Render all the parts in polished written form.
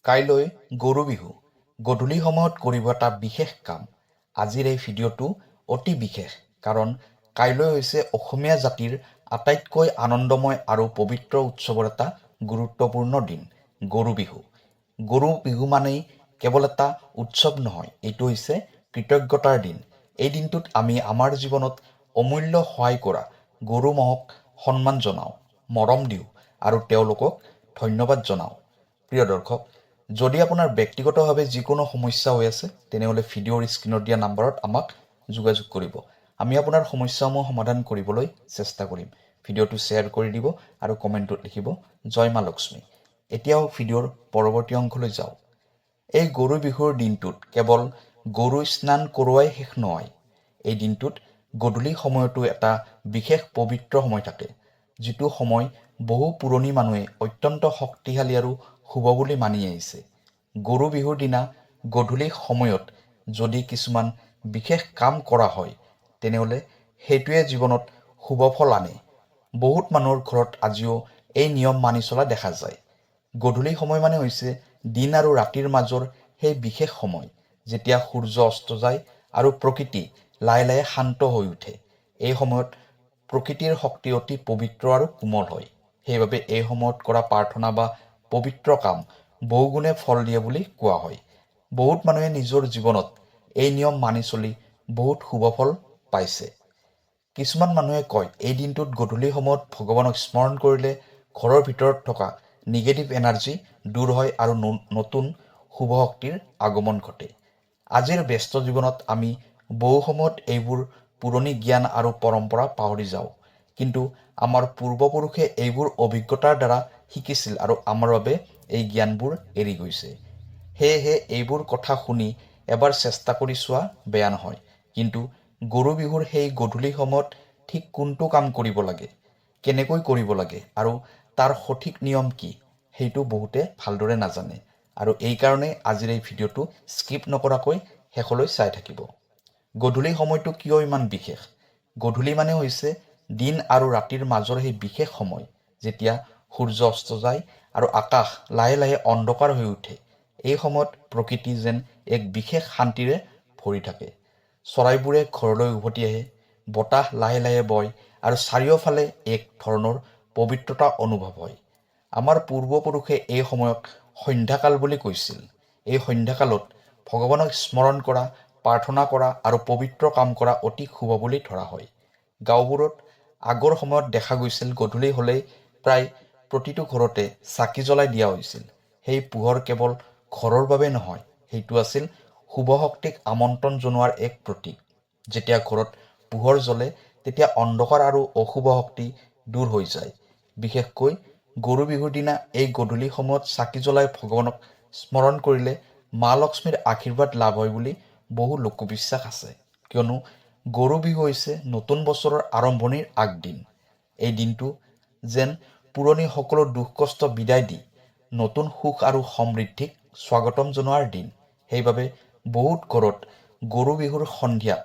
কাইলৈ গৰু বিহু। গধূলি সময়ত কৰিব এটা বিশেষ কাম। আজিৰ এই ভিডিঅ'টো অতি বিশেষ, কাৰণ কাইলৈ হৈছে অসমীয়া জাতিৰ আটাইতকৈ আনন্দময় আৰু পবিত্ৰ উৎসৱৰ এটা গুৰুত্বপূৰ্ণ দিন, গৰু বিহু। গৰু বিহু মানেই কেৱল এটা উৎসৱ নহয়, এইটো হৈছে কৃতজ্ঞতাৰ দিন। এই দিনটোত আমি আমাৰ জীৱনত অমূল্য সহায় কৰা গৰু ম'হক সন্মান জনাওঁ, মৰম দিওঁ আৰু তেওঁলোকক ধন্যবাদ জনাওঁ। প্ৰিয় দৰ্শক, যদি আপোনাৰ ব্যক্তিগতভাৱে যিকোনো সমস্যা হৈ আছে, তেনেহ'লে ভিডিঅ'ৰ স্ক্ৰীণত দিয়া নাম্বাৰত আমাক যোগাযোগ কৰিব। আমি আপোনাৰ সমস্যাসমূহ সমাধান কৰিবলৈ চেষ্টা কৰিম। ভিডিঅ'টো শ্বেয়াৰ কৰি দিব আৰু কমেণ্টত লিখিব জয় মা লক্ষ্মী। এতিয়াও ভিডিঅ'ৰ পৰৱৰ্তী অংশলৈ যাওঁ। এই গৰু বিহুৰ দিনটোত কেৱল গৰু স্নান কৰোৱাই শেষ নহয়। এই দিনটোত গধূলি সময়তো এটা বিশেষ পবিত্ৰ সময় থাকে, যিটো সময় বহু পুৰণি মানুহে অত্যন্ত শক্তিশালী আৰু শুভ বুলি মানি আহিছে। গৰু বিহুৰ দিনা গধূলি সময়ত যদি কিছুমান বিশেষ কাম কৰা হয়, তেনেহ'লে সেইটোৱে জীৱনত শুভ ফল আনে। বহুত মানুহৰ ঘৰত আজিও এই নিয়ম মানি চলা দেখা যায়। গধূলি সময় মানে হৈছে দিন আৰু ৰাতিৰ মাজৰ সেই বিশেষ সময়, যেতিয়া সূৰ্য অস্ত যায় আৰু প্ৰকৃতি লাহে লাহে শান্ত হৈ উঠে। এই সময়ত প্ৰকৃতিৰ শক্তি অতি পবিত্ৰ আৰু কোমল হয়। সেইবাবে এই সময়ত কৰা প্ৰাৰ্থনা বা পবিত্ৰ কাম বহুগুণে ফল দিয়ে বুলি কোৱা হয়। বহুত মানুহে নিজৰ জীৱনত এই নিয়ম মানি চলি বহুত শুভ ফল পাইছে। কিছুমান মানুহে কয়, এই দিনটোত গধূলি সময়ত ভগৱানক স্মৰণ কৰিলে ঘৰৰ ভিতৰত থকা নিগেটিভ এনাৰ্জি দূৰ হয় আৰু নতুন শুভ শক্তিৰ আগমন ঘটে। আজিৰ ব্যস্ত জীৱনত আমি বহু সময়ত এইবোৰ পুৰণি জ্ঞান আৰু পৰম্পৰা পাহৰি যাওঁ। কিন্তু আমাৰ পূৰ্বপুৰুষে এইবোৰ অভিজ্ঞতাৰ দ্বাৰা শিকিছিল আৰু আমাৰ বাবে এই জ্ঞানবোৰ এৰি গৈছে। সেয়েহে এইবোৰ কথা শুনি এবাৰ চেষ্টা কৰি চোৱা বেয়া নহয়। কিন্তু গৰু বিহুৰ সেই গধূলি সময়ত ঠিক কোনটো কাম কৰিব লাগে, কেনেকৈ কৰিব লাগে আৰু তাৰ সঠিক নিয়ম কি, সেইটো বহুতে ভালদৰে নাজানে। আৰু এইকাৰণে আজিৰ এই ভিডিঅ'টো স্কিপ নকৰাকৈ শেষলৈ চাই থাকিব। গধূলি সময়টো কিয় ইমান বিশেষ? গধূলি মানে হৈছে দিন আৰু ৰাতিৰ মাজৰ সেই বিশেষ সময়, যেতিয়া সূৰ্য অস্ত যায় আৰু আকাশ লাহে লাহে অন্ধকাৰ হৈ উঠে। এই সময়ত প্ৰকৃতি যেন এক বিশেষ শান্তিৰে ভৰি থাকে। চৰাইবোৰে ঘৰলৈ উভতি আহে, বতাহ লাহে লাহে বয় আৰু চাৰিওফালে এক ধৰণৰ পবিত্ৰতা অনুভৱ হয়। আমাৰ পূৰ্বপুৰুষে এই সময়ক সন্ধ্যাকাল বুলি কৈছিল। এই সন্ধ্যাকালত ভগৱানক স্মৰণ কৰা, প্ৰাৰ্থনা কৰা আৰু পবিত্ৰ কাম কৰা অতি শুভ বুলি ধৰা হয়। গাঁওবোৰত আগৰ সময়ত দেখা গৈছিল, গধূলি হ'লেই প্ৰায় প্ৰতিটো ঘৰতে চাকি জ্বলাই দিয়া হৈছিল। সেই পোহৰ কেৱল ঘৰৰ বাবে নহয়, সেইটো আছিল শুভ শক্তিক আমন্ত্ৰণ জনোৱাৰ এক প্ৰতীক। যেতিয়া ঘৰত পোহৰ জ্বলে, তেতিয়া অন্ধকাৰ আৰু অশুভ শক্তি দূৰ হৈ যায়। বিশেষকৈ গৰু বিহুৰ দিনা এই গধূলি সময়ত চাকি জ্বলাই ভগৱানক স্মৰণ কৰিলে মা লক্ষ্মীৰ আশীৰ্বাদ লাভ হয় বুলি বহু লোকবিশ্বাস আছে। কিয়নো গৰু বিহু হৈছে নতুন বছৰৰ আৰম্ভণিৰ আগদিন। এই দিনটো যেন পুৰণি সকলো দুখ কষ্ট বিদায় দি নতুন সুখ আৰু সমৃদ্ধিক স্বাগতম জনোৱাৰ দিন। সেইবাবে বহুত ঘৰত গৰু বিহুৰ সন্ধিয়াত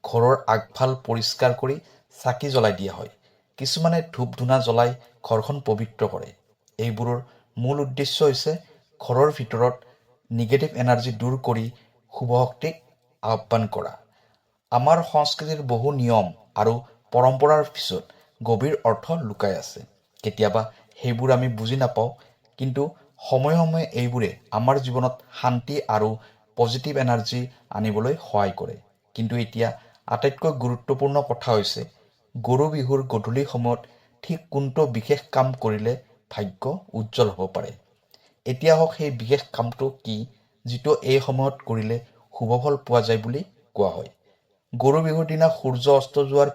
ঘৰৰ আগফাল পৰিষ্কাৰ কৰি চাকি জ্বলাই দিয়া হয়। কিছুমানে ধূপ ধূনা জ্বলাই ঘৰখন পবিত্ৰ কৰে। এইবোৰৰ মূল উদ্দেশ্য হৈছে ঘৰৰ ভিতৰত নিগেটিভ এনাৰ্জি দূৰ কৰি শুভ শক্তিক আহ্বান কৰা। আমাৰ সংস্কৃতিৰ বহু নিয়ম আৰু পৰম্পৰাৰ পিছত গভীৰ অৰ্থ লুকাই আছে। কেতিয়াবা সেইবোৰ আমি বুজি নাপাওঁ, কিন্তু সময়ে সময়ে এইবোৰে আমাৰ জীৱনত শান্তি আৰু পজিটিভ এনাৰ্জি আনিবলৈ সহায় কৰে। কিন্তু এতিয়া আটাইতকৈ গুৰুত্বপূৰ্ণ কথা হৈছে, গৰু বিহুৰ গধূলি সময়ত ঠিক কোনটো বিশেষ কাম কৰিলে ভাগ্য উজ্জ্বল হ'ব পাৰে। এতিয়া হওক সেই বিশেষ কামটো কি, যিটো এই সময়ত কৰিলে শুভ ফল পোৱা যায় বুলি কোৱা হয়। গৰু বিহুৰ দিনা সূৰ্য অস্ত যোৱাৰ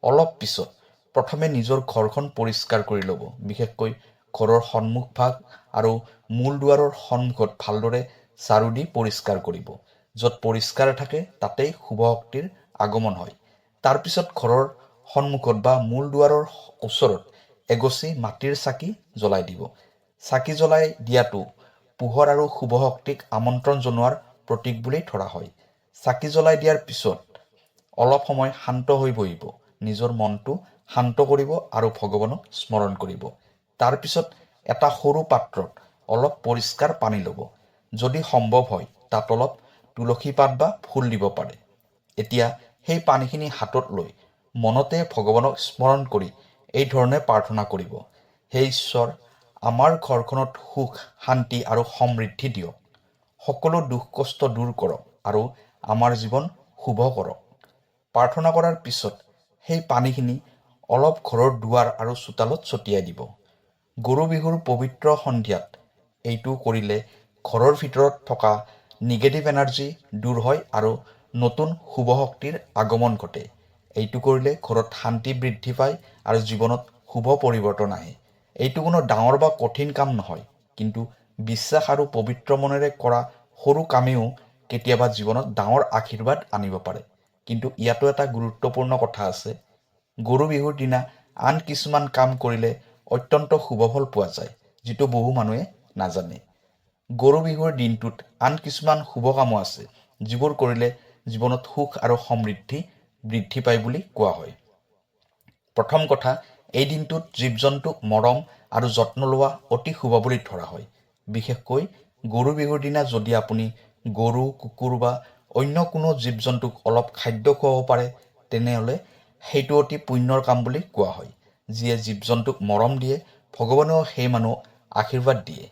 অলপ পিছত প্ৰথমে নিজৰ ঘৰখন পৰিষ্কাৰ কৰি ল'ব। বিশেষকৈ ঘৰৰ সন্মুখ ভাগ আৰু মূল দুৱাৰৰ সন্মুখত ভালদৰে ঝাৰু দি পৰিষ্কাৰ কৰিব। য'ত পৰিষ্কাৰ থাকে তাতেই শুভ শক্তিৰ আগমন হয়। তাৰপিছত ঘৰৰ সন্মুখত বা মূল দুৱাৰৰ ওচৰত এগছি মাটিৰ চাকি জ্বলাই দিব। চাকি জ্বলাই দিয়াটো পোহৰ আৰু শুভ শক্তিক আমন্ত্ৰণ জনোৱাৰ প্ৰতীক বুলি ধৰা হয়। চাকি জ্বলাই দিয়াৰ পিছত অলপ সময় শান্ত হৈ বহিব, নিজৰ মনটো শান্ত কৰিব আৰু ভগৱানক স্মৰণ কৰিব। তাৰপিছত এটা সৰু পাত্ৰত অলপ পৰিষ্কাৰ পানী ল'ব। যদি সম্ভৱ হয় তাত অলপ তুলসী পাত বা ফুল দিব পাৰে। এতিয়া সেই পানীখিনি হাতত লৈ মনতে ভগৱানক স্মৰণ কৰি এই ধৰণে প্ৰাৰ্থনা কৰিব। হে ঈশ্বৰ, আমাৰ ঘৰখনত সুখ, শান্তি আৰু সমৃদ্ধি দিয়ক। সকলো দুখ কষ্ট দূৰ কৰক আৰু আমাৰ জীৱন শুভ কৰক। প্ৰাৰ্থনা কৰাৰ পিছত সেই পানীখিনি অলপ ঘৰৰ দুৱাৰ আৰু চোতালত ছটিয়াই দিব। গৰু বিহুৰ পবিত্ৰ সন্ধিয়াত এইটো কৰিলে ঘৰৰ ভিতৰত থকা নিগেটিভ এনাৰ্জি দূৰ হয় আৰু নতুন শুভ শক্তিৰ আগমন ঘটে। এইটো কৰিলে ঘৰত শান্তি বৃদ্ধি পায় আৰু জীৱনত শুভ পৰিৱৰ্তন আহে। এইটো কোনো ডাঙৰ বা কঠিন কাম নহয়, কিন্তু বিশ্বাস আৰু পবিত্ৰ মনেৰে কৰা সৰু কামেও কেতিয়াবা জীৱনত ডাঙৰ আশীৰ্বাদ আনিব পাৰে। কিন্তু ইয়াতো এটা গুৰুত্বপূৰ্ণ কথা আছে। গৰু বিহুৰ দিনা আন কিছুমান কাম কৰিলে অত্যন্ত শুভ ফল পোৱা যায়, যিটো বহু মানুহে নাজানে। গৰু বিহুৰ দিনটোত আন কিছুমান শুভ কামো আছে, যিবোৰ কৰিলে জীৱনত সুখ আৰু সমৃদ্ধি বৃদ্ধি পায় বুলি কোৱা হয়। প্ৰথম কথা, এই দিনটোত জীৱ জন্তুক মৰম আৰু যত্ন লোৱা অতি শুভ বুলি ধৰা হয়। বিশেষকৈ গৰু বিহুৰ দিনা যদি আপুনি গৰু, কুকুৰ বা অন্য কোনো জীৱ জন্তুক অলপ খাদ্য খুৱাব পাৰে, তেনেহ'লে সেইটো অতি পুণ্যৰ কাম বুলি কোৱা হয়। যিয়ে জীৱ জন্তুক মৰম দিয়ে, ভগৱানেও সেই মানুহক আশীৰ্বাদ দিয়ে।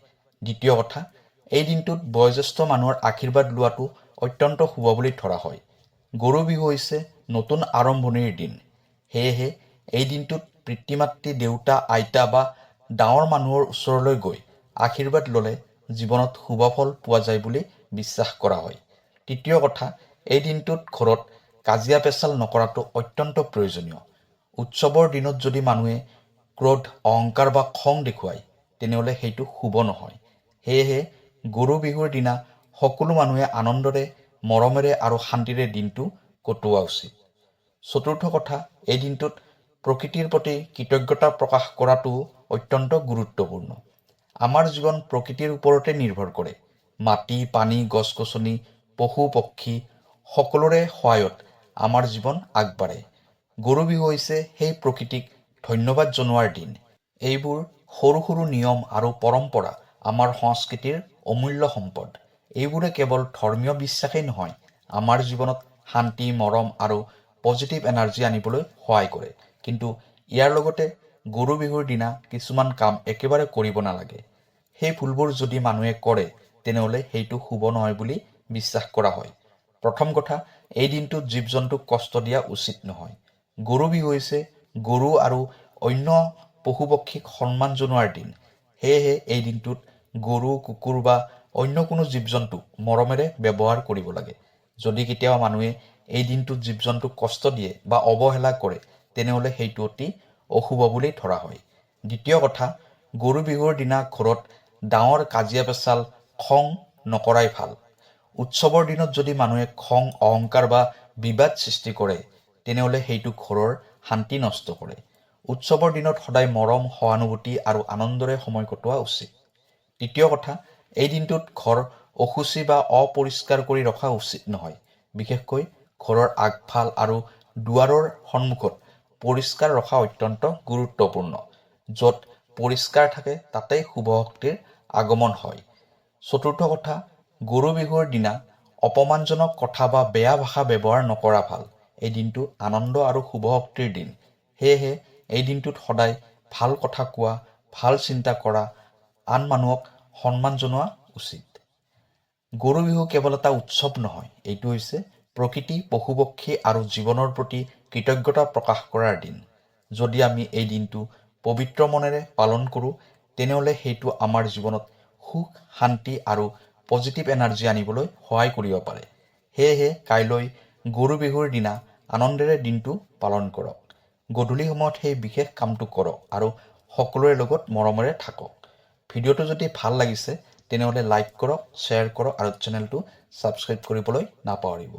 দ্বিতীয় কথা, এই দিনটোত বয়োজ্যেষ্ঠ মানুহৰ আশীৰ্বাদ লোৱাটো অত্যন্ত শুভ বুলি ধৰা হয়। গৰু বিহু হৈছে নতুন আৰম্ভণিৰ দিন। সেয়েহে এই দিনটোত পিতৃ মাতৃ, দেউতা, আইতা বা ডাঙৰ মানুহৰ ওচৰলৈ গৈ আশীৰ্বাদ ল'লে জীৱনত শুভ ফল পোৱা যায় বুলি বিশ্বাস কৰা হয়। তৃতীয় কথা, এই দিনটোত ঘৰত কাজিয়া পেচাল নকৰাটো অত্যন্ত প্ৰয়োজনীয়। উৎসৱৰ দিনত যদি মানুহে ক্ৰোধ, অহংকাৰ বা খং দেখুৱায়, তেনেহ'লে সেইটো শুভ নহয়। সেয়েহে গৰু বিহুৰ দিনা সকলো মানুহে আনন্দৰে, মৰমেৰে আৰু শান্তিৰে দিনটো কটোৱা উচিত। চতুৰ্থ কথা, এই দিনটোত প্ৰকৃতিৰ প্ৰতি কৃতজ্ঞতা প্ৰকাশ কৰাটো অত্যন্ত গুৰুত্বপূৰ্ণ। আমাৰ জীৱন প্ৰকৃতিৰ ওপৰতে নিৰ্ভৰ কৰে। মাটি, পানী, গছ-গছনি, পশু পক্ষী সকলোৰে সহায়ত আমাৰ জীৱন আগবাঢ়ে। গৰু বিহু হৈছে সেই প্ৰকৃতিক ধন্যবাদ জনোৱাৰ দিন। এইবোৰ সৰু সৰু নিয়ম আৰু পৰম্পৰা আমাৰ সংস্কৃতিৰ অমূল্য সম্পদ। এইবোৰে কেৱল ধৰ্মীয় বিশ্বাসেই নহয়, আমাৰ জীৱনত শান্তি, মৰম আৰু পজিটিভ এনাৰ্জি আনিবলৈ সহায় কৰে। কিন্তু ইয়াৰ লগতে গৰু বিহুৰ দিনা কিছুমান কাম একেবাৰে কৰিব নালাগে। সেই ভুলবোৰ যদি মানুহে কৰে, তেনেহ'লে সেইটো শুভ নহয় বুলি বিশ্বাস কৰা হয়। প্ৰথম কথা, এই দিনটোত জীৱ জন্তুক কষ্ট দিয়া উচিত নহয়। গৰু বিহু হৈছে গৰু আৰু অন্য পশু পক্ষীক সন্মান জনোৱাৰ দিন। সেয়েহে এই দিনটোত গৰু, কুকুৰ বা অন্য কোনো জীৱ জন্তুক মৰমেৰে ব্যৱহাৰ কৰিব লাগে। যদি কেতিয়াবা মানুহে এই দিনটোত জীৱ জন্তুক কষ্ট দিয়ে বা অৱহেলা কৰে, তেনেহ'লে সেইটো অতি অশুভ বুলি ধৰা হয়। দ্বিতীয় কথা, গৰু বিহুৰ দিনা ঘৰত ডাঙৰ কাজিয়া পেচাল, খং নকৰাই ভাল। উৎসৱৰ দিনত যদি মানুহে খং, অহংকাৰ বা বিবাদ সৃষ্টি কৰে, তেনেহ'লে সেইটো ঘৰৰ শান্তি নষ্ট কৰে। উৎসৱৰ দিনত সদায় মৰম, সহানুভূতি আৰু আনন্দৰে সময় কটোৱা উচিত। তৃতীয় কথা, এই দিনটোত ঘৰ অশুচি বা অপৰিষ্কাৰ কৰি ৰখা উচিত নহয়। বিশেষকৈ ঘৰৰ আগফাল আৰু দুৱাৰৰ সন্মুখত পৰিষ্কাৰ ৰখা অত্যন্ত গুৰুত্বপূৰ্ণ। য'ত পৰিষ্কাৰ থাকে তাতেই শুভ শক্তিৰ আগমন হয়। চতুৰ্থ কথা, গৰু বিহুৰ দিনা অপমানজনক কথা বা বেয়া ভাষা ব্যৱহাৰ নকৰা ভাল। এই দিনটো আনন্দ আৰু শুভ শক্তিৰ দিন। সেয়েহে এই দিনটোত সদায় ভাল কথা কোৱা, ভাল চিন্তা কৰা, আন মানুহক সন্মান জনোৱা উচিত। গৰু বিহু কেৱল এটা উৎসৱ নহয়, এইটো হৈছে প্ৰকৃতি, পশু পক্ষী আৰু জীৱনৰ প্ৰতি কৃতজ্ঞতা প্ৰকাশ কৰাৰ দিন। যদি আমি এই দিনটো পবিত্ৰ মনেৰে পালন কৰোঁ, তেনেহ'লে সেইটো আমাৰ জীৱনত সুখ, শান্তি আৰু পজিটিভ এনাৰ্জি আনিবলৈ সহায় কৰিব পাৰে। সেয়েহে কাইলৈ গৰু বিহুৰ দিনা আনন্দেৰে দিনটো পালন কৰক। গধূলি সময়ত সেই বিশেষ কামটো কৰক আৰু সকলোৰে লগত মৰমেৰে থাকক। ভিডিঅ'টো যদি ভাল লাগিছে, তেনেহ'লে লাইক কৰক, শ্বেয়াৰ কৰক আৰু চেনেলটো ছাবস্ক্ৰাইব কৰিবলৈ নাপাহৰিব।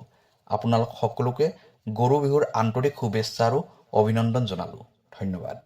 আপোনালোক সকলোকে গৰু বিহুৰ আন্তৰিক শুভেচ্ছা আৰু অভিনন্দন জনালোঁ। ধন্যবাদ।